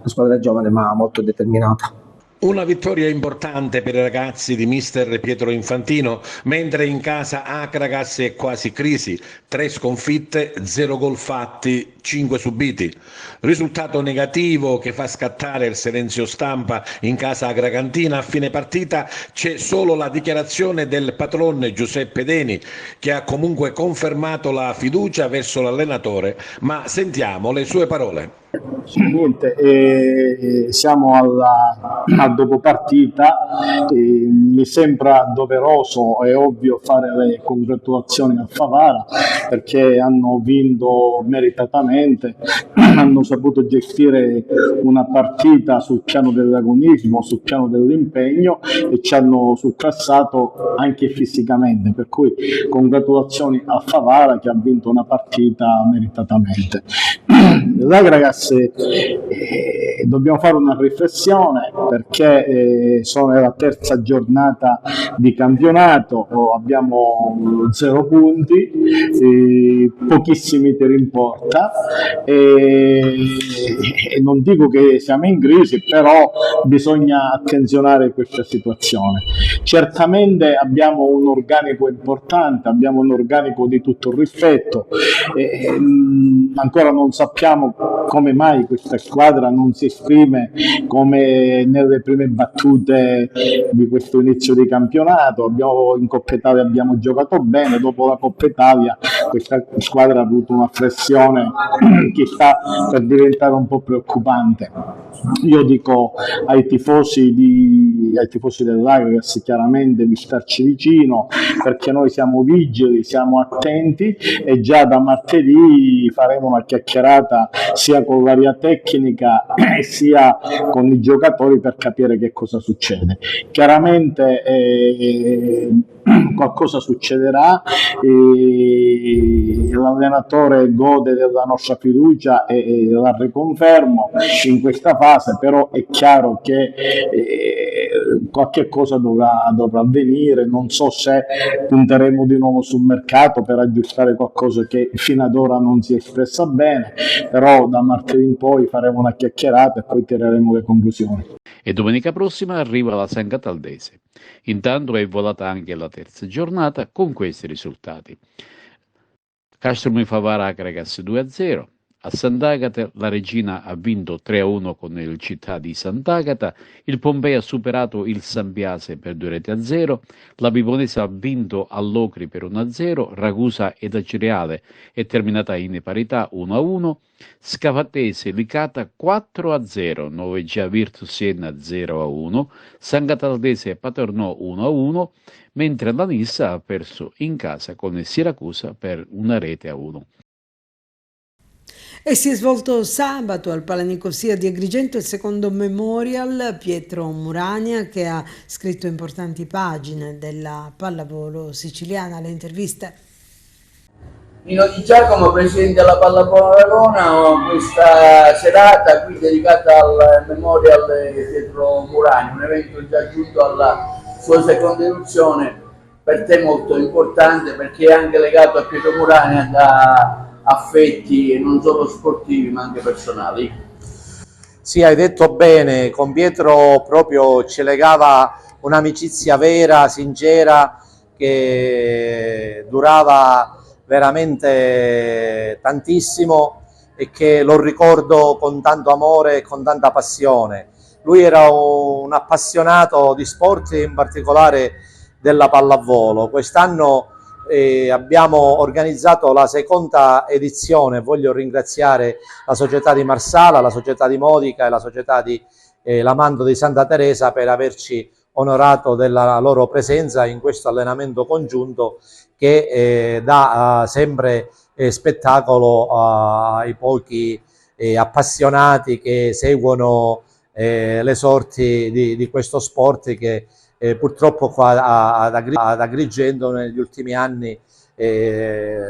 la squadra è giovane ma molto determinata. Una vittoria importante per i ragazzi di mister Pietro Infantino, mentre in casa Akragas è quasi crisi, 3 sconfitte, 0 gol fatti, 5 subiti. Risultato negativo che fa scattare il silenzio stampa in casa Agragantina. A fine partita c'è solo la dichiarazione del patron Giuseppe Deni, che ha comunque confermato la fiducia verso l'allenatore, ma sentiamo le sue parole. Niente, siamo al dopo partita, mi sembra doveroso e ovvio fare le congratulazioni a Favara perché hanno vinto meritatamente, hanno saputo gestire una partita sul piano dell'agonismo, sul piano dell'impegno e ci hanno surclassato anche fisicamente, per cui congratulazioni a Favara che ha vinto una partita meritatamente. Ragazzi, dobbiamo fare una riflessione perché sono la terza giornata di campionato, abbiamo 0 punti, pochissimi tiri in porta e non dico che siamo in crisi, però bisogna attenzionare questa situazione. Certamente abbiamo un organico importante, abbiamo un organico di tutto rispetto, ancora non sappiamo come mai questa squadra non si esprime come nelle prime battute di questo inizio di campionato. In Coppa Italia abbiamo giocato bene, dopo la Coppa Italia questa squadra ha avuto una flessione che sta per diventare un po' preoccupante. Io dico ai tifosi dell'Agragas chiaramente di starci vicino, perché noi siamo vigili, siamo attenti e già da martedì faremo una chiacchierata sia con l'area tecnica sia con i giocatori per capire che cosa succede. Chiaramente qualcosa succederà, l'allenatore gode della nostra fiducia e la riconfermo in questa fase, però è chiaro che qualche cosa dovrà avvenire. Non so se punteremo di nuovo sul mercato per aggiustare qualcosa che fino ad ora non si è espressa bene, però da martedì in poi faremo una chiacchierata e poi tireremo le conclusioni. E domenica prossima arriva la San Cataldese. Intanto è volata anche la terza giornata con questi risultati. Castrum Favara Akragas 2-0. A Sant'Agata la Regina ha vinto 3-1 con il Città di Sant'Agata, il Pompei ha superato il Sampiase per 2-0, la Vibonese ha vinto all'Ocri per 1-0, Ragusa ed Acireale è terminata in parità 1-1, Scafattese Licata 4-0, Noveggia Virtus Siena 0-1, San Cataldese e Paternò 1-1, mentre la Nissa ha perso in casa con il Siracusa per 1-1. E si è svolto sabato al Palanicosia di Agrigento il secondo memorial Pietro Muragna, che ha scritto importanti pagine della pallavolo siciliana. Le interviste. Nino Di Giacomo, presidente della Pallavolo Aragona, questa serata qui dedicata al memorial Pietro Muragna, un evento già giunto alla sua seconda edizione, per te molto importante perché è anche legato a Pietro Muragna da affetti non solo sportivi ma anche personali. Sì, hai detto bene, con Pietro proprio ci legava un'amicizia vera, sincera, che durava veramente tantissimo e che lo ricordo con tanto amore e con tanta passione. Lui era un appassionato di sport, in particolare della pallavolo. Quest'anno abbiamo organizzato la seconda edizione. Voglio ringraziare la società di Marsala, la società di Modica e la società di Lamando di Santa Teresa per averci onorato della loro presenza in questo allenamento congiunto che dà sempre spettacolo ai pochi appassionati che seguono le sorti di questo sport che purtroppo qua ad Agrigento negli ultimi anni,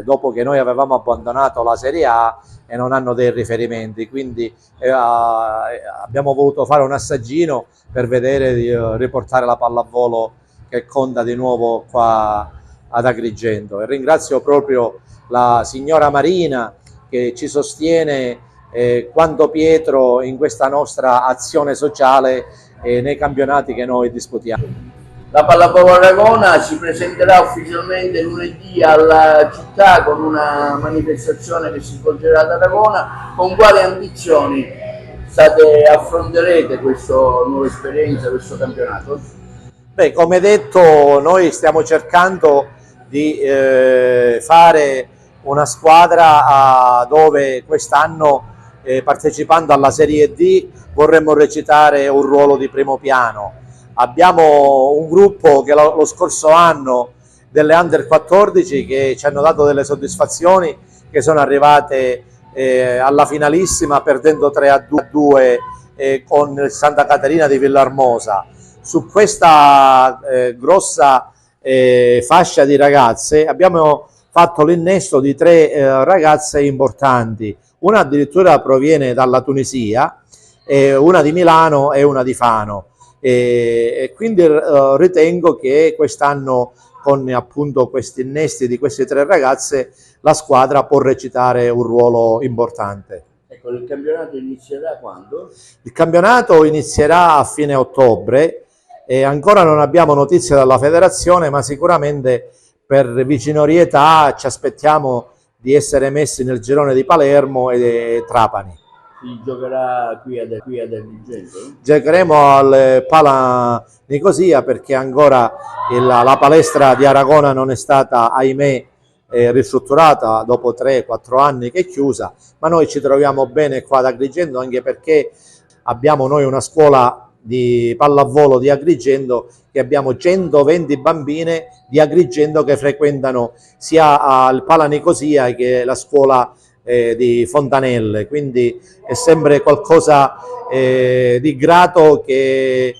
dopo che noi avevamo abbandonato la Serie A, e non hanno dei riferimenti, quindi abbiamo voluto fare un assaggino per vedere di riportare la pallavolo che conta di nuovo qua ad Agrigento. E ringrazio proprio la signora Marina che ci sostiene quanto Pietro in questa nostra azione sociale nei campionati che noi disputiamo. La Pallavolo Aragona si presenterà ufficialmente lunedì alla città con una manifestazione che si svolgerà ad Aragona. Con quali ambizioni affronterete questa nuova esperienza, questo campionato? Beh, come detto, noi stiamo cercando di fare una squadra dove quest'anno, partecipando alla Serie D, vorremmo recitare un ruolo di primo piano. Abbiamo un gruppo che lo scorso anno delle Under 14 che ci hanno dato delle soddisfazioni, che sono arrivate alla finalissima perdendo 3-2 con il Santa Caterina di Villarmosa. Su questa grossa fascia di ragazze abbiamo fatto l'innesto di 3 ragazze importanti, una addirittura proviene dalla Tunisia, una di Milano e una di Fano. E quindi ritengo che quest'anno, con appunto questi innesti di queste 3 ragazze, la squadra può recitare un ruolo importante. Ecco, il campionato inizierà quando? Il campionato inizierà a fine ottobre e ancora non abbiamo notizie dalla federazione, ma sicuramente per vicinorietà ci aspettiamo di essere messi nel girone di Palermo e Trapani. Si giocherà qui ad Agrigento? Giocheremo al Pala Nicosia perché ancora la palestra di Aragona non è stata, ahimè, ristrutturata dopo 3-4 anni che è chiusa, ma noi ci troviamo bene qua ad Agrigento, anche perché abbiamo noi una scuola di pallavolo di Agrigento, che abbiamo 120 bambine di Agrigento che frequentano sia al Pala Nicosia che la scuola di Fontanelle, quindi è sempre qualcosa di grato che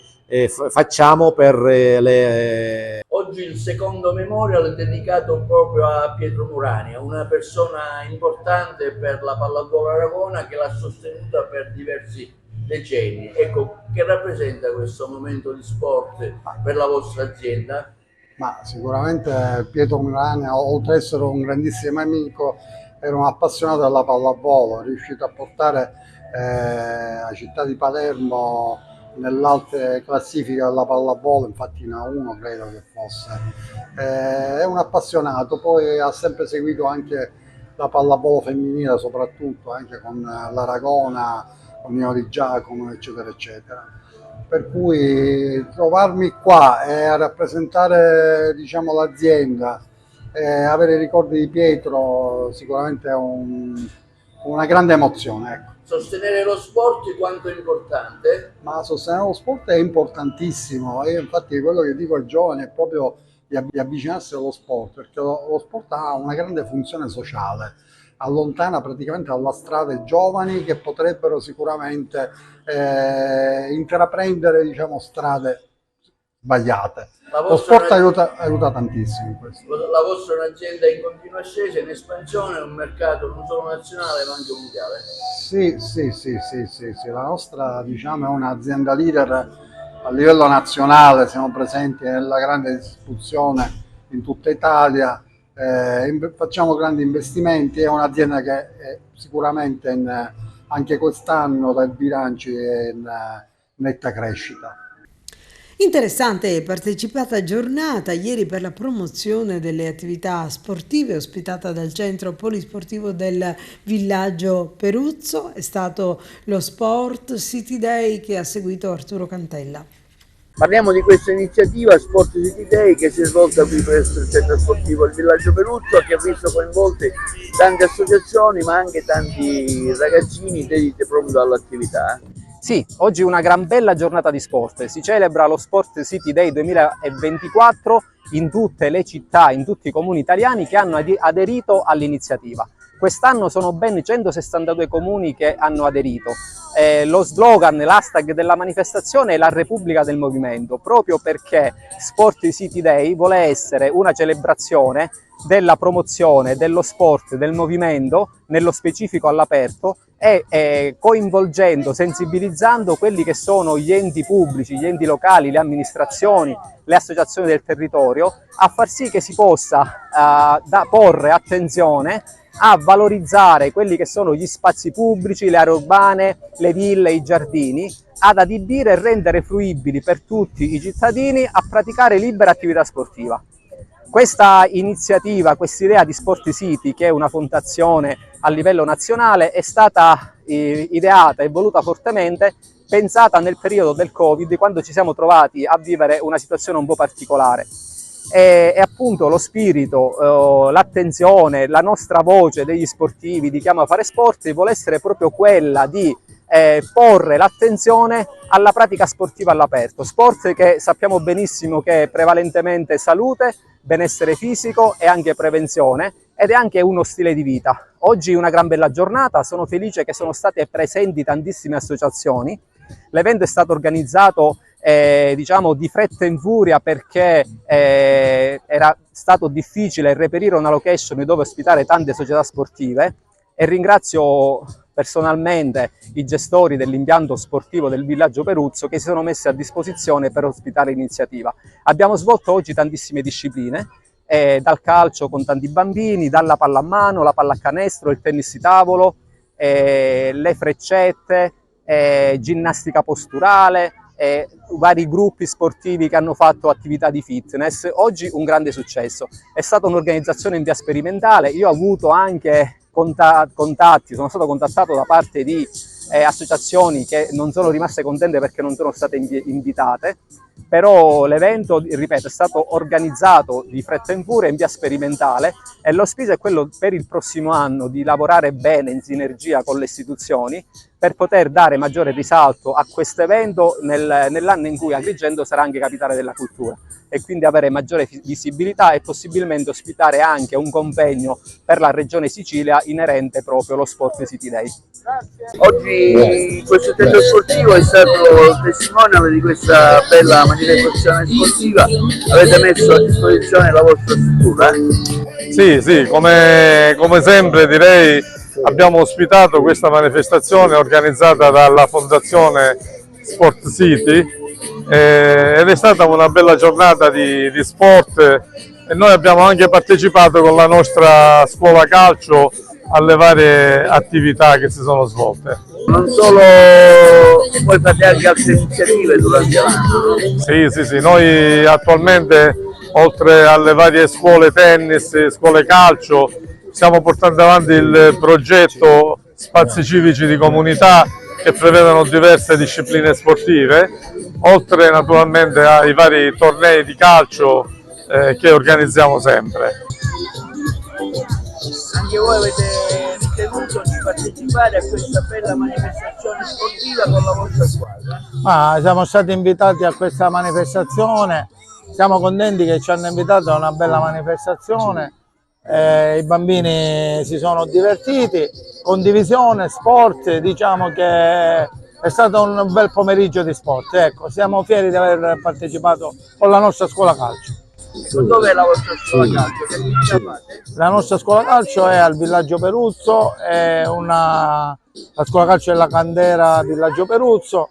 facciamo per le... Oggi il secondo memorial è dedicato proprio a Pietro Murania, una persona importante per la pallavolo Aragona che l'ha sostenuta per diversi decenni. Ecco, che rappresenta questo momento di sport per la vostra azienda? Ma sicuramente Pietro Murania, oltre ad essere un grandissimo amico, era un appassionato della pallavolo, è riuscito a portare la città di Palermo nell'alta classifica della pallavolo, infatti in A1 credo che fosse. È un appassionato, poi ha sempre seguito anche la pallavolo femminile, soprattutto anche con l'Aragona, con Nino Di Giacomo, eccetera, eccetera. Per cui trovarmi qua e a rappresentare, diciamo, l'azienda, avere i ricordi di Pietro sicuramente è una grande emozione, ecco. Sostenere lo sport quanto è importante? Ma sostenere lo sport è importantissimo, io infatti quello che dico ai giovani è proprio di avvicinarsi allo sport, perché lo sport ha una grande funzione sociale, allontana praticamente dalla strada i giovani che potrebbero sicuramente intraprendere, diciamo, strade sbagliate. Lo sport aiuta tantissimo in questo. La vostra è un'azienda in continua ascesa, in espansione, un mercato non solo nazionale ma anche mondiale. Sì, la nostra, diciamo, è un'azienda leader a livello nazionale, siamo presenti nella grande distribuzione in tutta Italia, facciamo grandi investimenti, è un'azienda che è sicuramente anche quest'anno dai bilanci è in netta crescita. Interessante e partecipata giornata ieri per la promozione delle attività sportive ospitata dal centro polisportivo del villaggio Peruzzo. È stato lo Sport City Day che ha seguito Arturo Cantella. Parliamo di questa iniziativa Sport City Day che si è svolta qui presso il centro sportivo del villaggio Peruzzo, che ha visto coinvolti tante associazioni ma anche tanti ragazzini dediti proprio all'attività. Sì, oggi è una gran bella giornata di sport, si celebra lo Sport City Day 2024 in tutte le città, in tutti i comuni italiani che hanno aderito all'iniziativa. Quest'anno sono ben 162 comuni che hanno aderito. Lo slogan, l'hashtag della manifestazione è la Repubblica del Movimento, proprio perché Sport City Day vuole essere una celebrazione della promozione dello sport, del movimento, nello specifico all'aperto, e coinvolgendo, sensibilizzando quelli che sono gli enti pubblici, gli enti locali, le amministrazioni, le associazioni del territorio, a far sì che si possa porre attenzione a valorizzare quelli che sono gli spazi pubblici, le aree urbane, le ville, i giardini, ad adibire e rendere fruibili per tutti i cittadini a praticare libera attività sportiva. Questa iniziativa, questa idea di Sport City, che è una fondazione a livello nazionale, è stata ideata e voluta fortemente, pensata nel periodo del Covid, quando ci siamo trovati a vivere una situazione un po' particolare. E appunto lo spirito, l'attenzione, la nostra voce degli sportivi di Chiama a fare sport vuole essere proprio quella di porre l'attenzione alla pratica sportiva all'aperto, sport che sappiamo benissimo che è prevalentemente salute, benessere fisico e anche prevenzione, ed è anche uno stile di vita. Oggi è una gran bella giornata, sono felice che sono state presenti tantissime associazioni. L'evento è stato organizzato diciamo di fretta in furia perché era stato difficile reperire una location dove ospitare tante società sportive, e ringrazio personalmente i gestori dell'impianto sportivo del villaggio Peruzzo che si sono messi a disposizione per ospitare l'iniziativa. Abbiamo svolto oggi tantissime discipline, dal calcio con tanti bambini, dalla pallamano, la pallacanestro, il tennis di tavolo, le freccette, ginnastica posturale, vari gruppi sportivi che hanno fatto attività di fitness. Oggi un grande successo. È stata un'organizzazione in via sperimentale, io ho avuto anche contatti, sono stato contattato da parte di associazioni che non sono rimaste contente perché non sono state invitate, però l'evento, ripeto, è stato organizzato di fretta in furia in via sperimentale, e l'auspicio è quello per il prossimo anno di lavorare bene in sinergia con le istituzioni per poter dare maggiore risalto a questo evento nell'anno in cui Agrigento sarà anche capitale della cultura, e quindi avere maggiore visibilità e possibilmente ospitare anche un convegno per la regione Sicilia inerente proprio allo Sport City Day. Oggi questo centro sportivo è stato testimonial di questa bella manifestazione sportiva, avete messo a disposizione la vostra struttura? Sì, come sempre direi abbiamo ospitato questa manifestazione organizzata dalla Fondazione Sport City ed è stata una bella giornata di sport, e noi abbiamo anche partecipato con la nostra scuola calcio alle varie attività che si sono svolte. Non solo, voi fate anche altre iniziative durante l'anno? Sì, noi attualmente oltre alle varie scuole tennis, scuole calcio, stiamo portando avanti il progetto Spazi Civici di Comunità, che prevedono diverse discipline sportive, oltre naturalmente ai vari tornei di calcio che organizziamo sempre. Anche voi avete ritenuto di partecipare a questa bella manifestazione sportiva con la vostra squadra? Siamo stati invitati a questa manifestazione, siamo contenti che ci hanno invitato a una bella manifestazione, i bambini si sono divertiti, condivisione, sport, diciamo che è stato un bel pomeriggio di sport, ecco, siamo fieri di aver partecipato con la nostra scuola calcio. Dove è la vostra scuola calcio? Che attività fate? La nostra scuola calcio è al villaggio Peruzzo, la scuola calcio della Candera villaggio Peruzzo,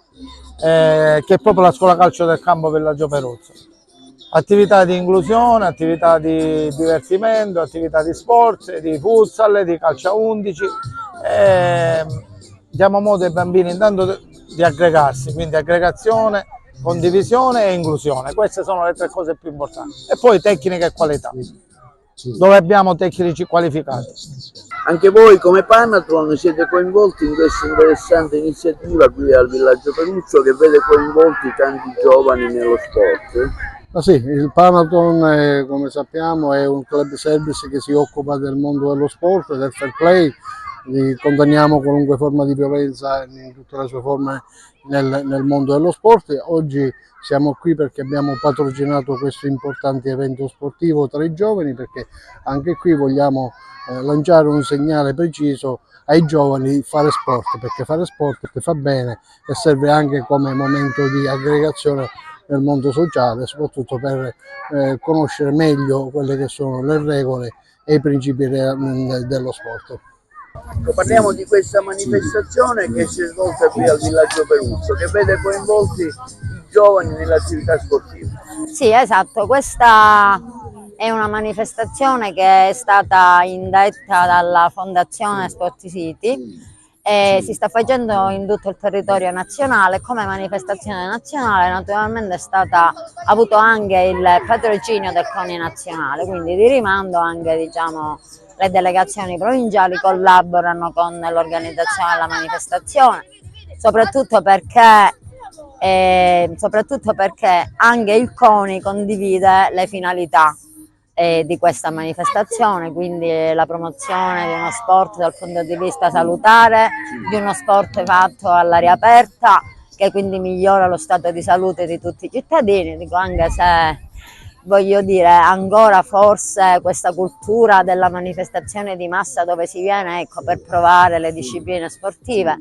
che è proprio la scuola calcio del campo villaggio Peruzzo. Attività di inclusione, attività di divertimento, attività di sport, di futsal, di calcio a 11. Diamo modo ai bambini intanto di aggregarsi, quindi aggregazione, condivisione e inclusione. Queste sono le tre cose più importanti. E poi tecnica e qualità, dove abbiamo tecnici qualificati. Anche voi come Panathlon siete coinvolti in questa interessante iniziativa qui al Villaggio Peruccio che vede coinvolti tanti giovani nello sport? Sì, il Panathlon, come sappiamo, è un club service che si occupa del mondo dello sport, del fair play. Condanniamo qualunque forma di violenza in tutte le sue forme nel mondo dello sport. Oggi siamo qui perché abbiamo patrocinato questo importante evento sportivo tra i giovani, perché anche qui vogliamo lanciare un segnale preciso ai giovani di fare sport, perché fare sport fa bene e serve anche come momento di aggregazione nel mondo sociale, soprattutto per conoscere meglio quelle che sono le regole e i principi dello sport. Parliamo di questa manifestazione che si è svolta qui al Villaggio Peruccio, che vede coinvolti i giovani nelle attività sportive. Sì, esatto, questa è una manifestazione che è stata indetta dalla Fondazione Sport City e si sta facendo in tutto il territorio nazionale. Come manifestazione nazionale naturalmente ha avuto anche il patrocinio del CONI nazionale, quindi di rimando anche, diciamo, le delegazioni provinciali collaborano con l'organizzazione della manifestazione, soprattutto perché anche il CONI condivide le finalità di questa manifestazione, quindi la promozione di uno sport dal punto di vista salutare, di uno sport fatto all'aria aperta, che quindi migliora lo stato di salute di tutti i cittadini. Dico, anche se voglio dire, ancora forse questa cultura della manifestazione di massa dove si viene, ecco, per provare le discipline sportive,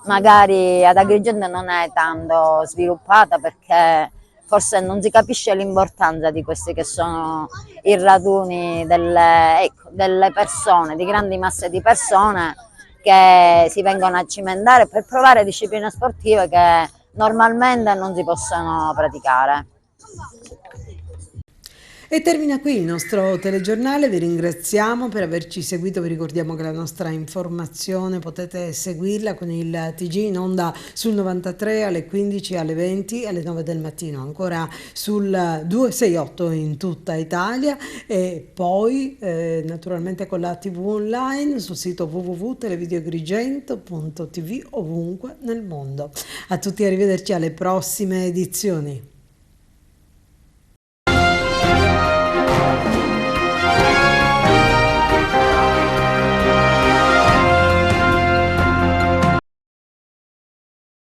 magari ad Agrigento non è tanto sviluppata, perché forse non si capisce l'importanza di questi che sono i raduni delle persone, di grandi masse di persone che si vengono a cimentare per provare discipline sportive che normalmente non si possono praticare. E termina qui il nostro telegiornale, vi ringraziamo per averci seguito, vi ricordiamo che la nostra informazione potete seguirla con il TG in onda sul 93 alle 15, alle 20, alle 9 del mattino, ancora sul 268 in tutta Italia e poi naturalmente con la TV online sul sito www.televideoagrigento.tv ovunque nel mondo. A tutti, arrivederci alle prossime edizioni.